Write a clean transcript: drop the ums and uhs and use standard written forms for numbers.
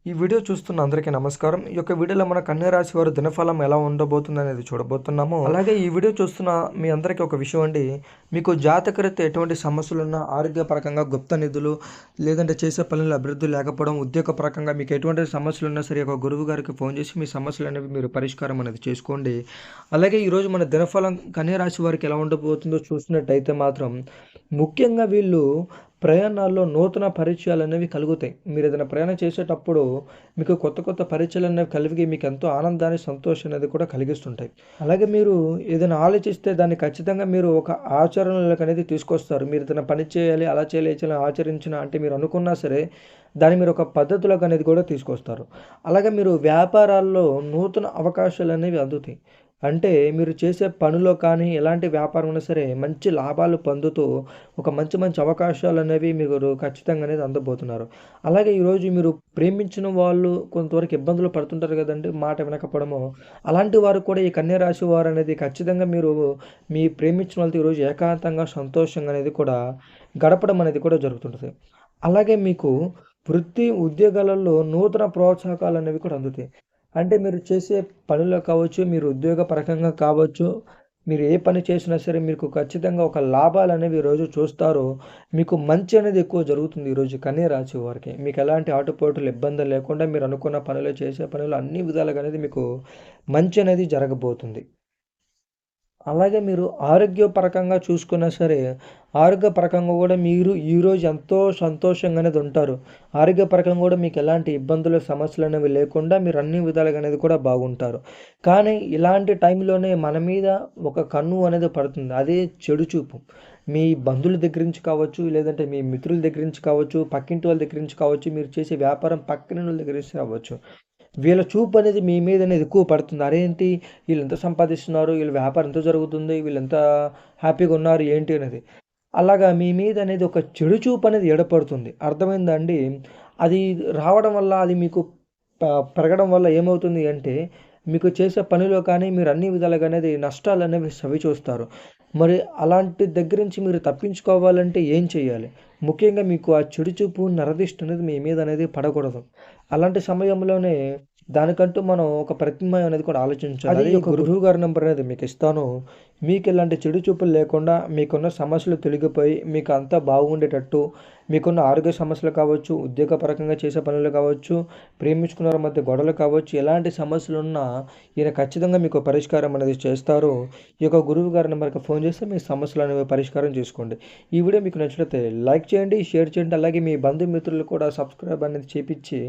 ఈ వీడియో చూస్తున్న అందరికీ నమస్కారం. ఈ యొక్క వీడియోలో మన కన్యా రాశి వారి దినఫలం ఎలా ఉండబోతుంది అనేది చూడబోతున్నాము. అలాగే ఈ వీడియో చూస్తున్న మీ అందరికీ ఒక విషయం అండి. మీకు జాతకరీత్యా ఎటువంటి సమస్యలున్నా, ఆరోగ్యపరంగా గుప్త నిధులు, లేదంటే చేసే పనుల అభివృద్ధి లేకపోవడం, ఉద్యోగపరంగా మీకు ఎటువంటి సమస్యలున్నా సరే ఒక గురువు గారికి ఫోన్ చేసి మీ సమస్యలు అనేవి మీరు పరిష్కారం అనేది చేసుకోండి. అలాగే ఈరోజు మన దినఫలం కన్యా రాశి వారికి ఎలా ఉండబోతుందో చూసినట్టయితే మాత్రం ముఖ్యంగా వీళ్ళు ప్రయాణాల్లో నూతన పరిచయాలు అనేవి కలుగుతాయి. మీరు ఏదైనా ప్రయాణం చేసేటప్పుడు మీకు కొత్త కొత్త పరిచయాలు అనేవి కలిగి మీకు ఎంతో ఆనందాన్ని, సంతోషం అనేది కూడా కలిగిస్తుంటాయి. అలాగే మీరు ఏదైనా ఆలోచిస్తే దాన్ని ఖచ్చితంగా మీరు ఒక ఆచరణలోకి అనేది తీసుకొస్తారు. మీరు ఏదైనా పని చేయాలి, అలా చేయాలి, ఈ చేయాలి, ఆచరించిన అంటే మీరు అనుకున్నా సరే దాన్ని మీరు ఒక పద్ధతిలోకి అనేది కూడా తీసుకొస్తారు. అలాగే మీరు వ్యాపారాల్లో నూతన అవకాశాలు అనేవి అందుతాయి. అంటే మీరు చేసే పనిలో కానీ ఎలాంటి వ్యాపారం అయినా సరే మంచి లాభాలు పొందుతూ ఒక మంచి మంచి అవకాశాలు అనేవి మీరు ఖచ్చితంగా అనేది అందబోతున్నారు. అలాగే ఈరోజు మీరు ప్రేమించిన వాళ్ళు కొంతవరకు ఇబ్బందులు పడుతుంటారు కదండీ! మాట వినకపోవడము. అలాంటి వారు కూడా ఈ కన్యా రాశి వారు అనేది ఖచ్చితంగా మీరు మీ ప్రేమించిన వాళ్ళతో ఈరోజు ఏకాంతంగా, సంతోషంగా అనేది కూడా గడపడం అనేది కూడా జరుగుతుంటది. అలాగే మీకు వృత్తి, ఉద్యోగాలలో నూతన ప్రోత్సాహకాలు అనేవి కూడా అందుతాయి. అంటే మీరు చేసే పనిలో కావచ్చు, మీరు ఉద్యోగపరంగా కావచ్చు, మీరు ఏ పని చేసినా సరే మీకు ఖచ్చితంగా ఒక లాభాలనేవి ఈరోజు చూస్తారు. మీకు మంచి అనేది ఎక్కువ జరుగుతుంది ఈరోజు కన్యా రాశి వారికి. మీకు ఎలాంటి ఆటుపోటులు, ఇబ్బందులు లేకుండా మీరు అనుకున్న పనులు, చేసే పనులు అన్ని విధాలుగా అనేది మీకు మంచి అనేది జరగబోతుంది. అలాగే మీరు ఆరోగ్యపరకంగా చూసుకున్నా సరే, ఆరోగ్యపరకంగా కూడా మీరు ఈరోజు ఎంతో సంతోషంగా అనేది ఉంటారు. ఆరోగ్యపరకంగా కూడా మీకు ఎలాంటి ఇబ్బందులు, సమస్యలు అనేవి లేకుండా మీరు అన్ని విధాలుగా అనేది కూడా బాగుంటారు. కానీ ఇలాంటి టైంలోనే మన మీద ఒక కన్ను అనేది పడుతుంది. అదే చెడు చూపు. మీ బంధువుల దగ్గర నుంచి కావచ్చు, లేదంటే మీ మిత్రుల దగ్గర నుంచి కావచ్చు, పక్కింటి వాళ్ళ దగ్గర నుంచి కావచ్చు, మీరు చేసే వ్యాపారం పక్కనోళ్ళ దగ్గర నుంచి రావచ్చు. వీళ్ళ చూపు అనేది మీ మీద అనేది ఎక్కువ పడుతుంది. అరేంటి వీళ్ళెంత సంపాదిస్తున్నారు, వీళ్ళ వ్యాపారం ఎంత జరుగుతుంది, వీళ్ళెంత హ్యాపీగా ఉన్నారు ఏంటి అనేది. అలాగా మీ మీద అనేది ఒక చెడు చూపు అనేది ఏర్పడుతుంది. అర్థమైందా అండి? అది రావడం వల్ల అది మీకు ప పెరగడం వల్ల ఏమవుతుంది అంటే, మీకు చేసే పనిలో కానీ మీరు అన్ని విధాలుగా అనేది నష్టాలనేవి చవిచూస్తారు. మరి అలాంటి దగ్గర నుంచి మీరు తప్పించుకోవాలంటే ఏం చేయాలి? ముఖ్యంగా మీకు ఆ చెడు చూపు, నరదిష్టి అనేది మీ మీద అనేది పడకూడదు. అలాంటి సమయంలోనే దానికంటూ మనం ఒక ప్రత్యామ్నాయం అనేది కూడా ఆలోచించాలి. అది ఒక గురువు గారి నంబర్ అనేది మీకు ఇస్తాను. మీకు ఇలాంటి చెడు చూపులు లేకుండా మీకున్న సమస్యలు తొలగిపోయి మీకు అంతా బాగుండేటట్టు, మీకున్న ఆరోగ్య సమస్యలు కావచ్చు, ఉద్యోగపరంగా చేసే పనులు కావచ్చు, ప్రేమించుకున్న వారి మధ్య గొడవలు కావచ్చు, ఎలాంటి సమస్యలున్నా ఈయన ఖచ్చితంగా మీకు పరిష్కారం అనేది చేస్తారు. ఈ యొక్క గురువు గారి నెంబర్‌కి ఫోన్ చేస్తే మీ సమస్యలు అనేవి పరిష్కారం చేసుకోండి. ఈ వీడియో మీకు నచ్చినట్లయితే లైక్ చేయండి, షేర్ చేయండి. అలాగే మీ బంధుమిత్రులు కూడా సబ్స్క్రైబ్ అనేది చేపిచ్చి